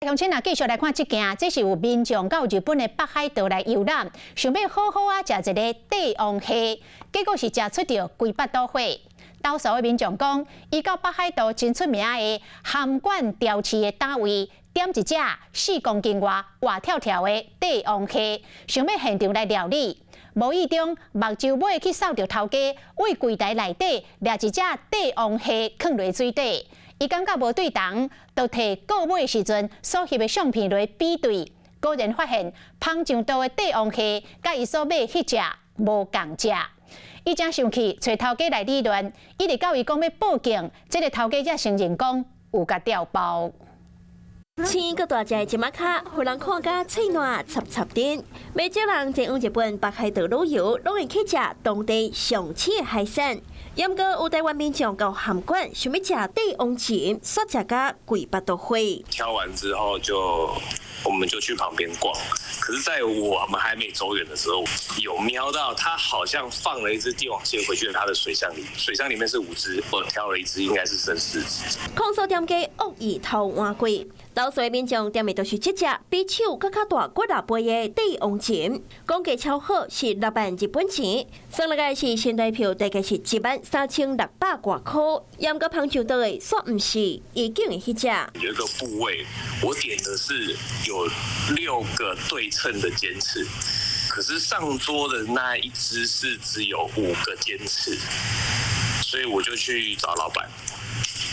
乡亲啊，继续来看这件，这是有民众到日本的北海道来游览，想要好好啊食一个帝王蟹，结果是食出着规巴肚火。岛上的民众讲，伊到北海道真出名的函馆钓市的单位，点一只4公斤外活跳跳的帝王蟹，想要现场来料理。无意中，目睭尾去扫着头家，为柜台内底掠一只帝王蟹放落水底。伊感觉无对同，就摕购买的时阵所翕的相片来比对，果然发现芳上岛的帝王蟹，甲伊所买迄只无共只。伊真生气，找头家来理论，一直到伊讲要报警，这个头家才承认讲有甲调包。青个大只的芝麻卡，互人看甲嘴烂插插电。不少人前往日本北海道旅游，拢会去食当地上市的海产。不过有台湾民众到函馆想要食帝王鲫，煞食甲规巴肚火。挑完之后我们就去旁边逛，可是在我们还没走远的时候，有瞄到他好像放了一只帝王蟹回去了他的水箱里，水箱里面是5只，我挑了1只，应该是剩4只。控诉店家恶意偷换柜，岛上的民众点的都是这只比手更较大骨力杯的帝王鲫，讲价超好是6万日本钱，算落来是现代票大概是13600多块。不过芳上岛的煞唔是已经的迄只。有一个部位，我点的是有6个对称的尖刺，可是上桌的那一只是只有5个尖刺，所以我就去找老板，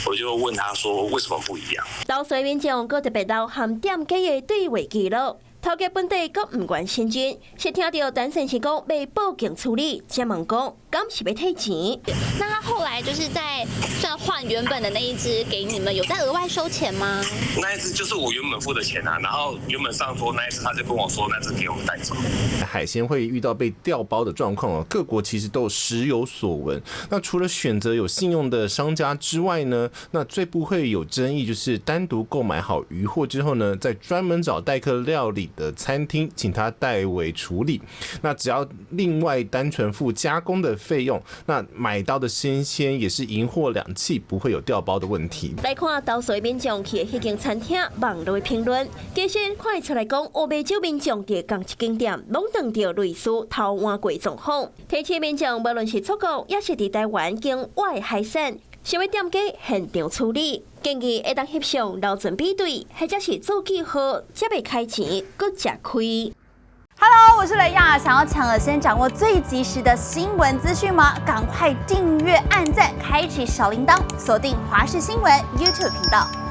我就问他说为什么不一样。岛上民众搁特别到和店家的对话记录。头家本地阁唔关心真，是听到陈先生讲要报警处理，才问讲敢是要退钱。那他后来就是在算换原本的那一只给你们，有再额外收钱吗？那一只就是我原本付的钱啊，然后原本上桌那一只他就跟我说那只给我们带走。海鲜会遇到被调包的状况哦，各国其实都时有所闻。那除了选择有信用的商家之外呢，那最不会有争议就是单独购买好鱼货之后呢，再专门找代客料理的餐厅，请他代为处理。那只要另外单纯付加工的费用，那买到的新鲜也是银货两讫，不会有调包的问题。来看岛上民众去的迄间餐厅网络的评论，其实看出来讲，有不少民众伫同一景点拢遇到类似偷换柜状况。提醒民众，无论是出国，也是伫台湾境外海产，想要店家现场处理，建议会当翕相留存比对，或者是做记号，才袂开钱，搁吃亏。Hello， 我是雷亚，想要抢先掌握最及时的新闻资讯吗？赶快订阅、按赞、开启小铃铛，锁定华视新闻 YouTube 频道。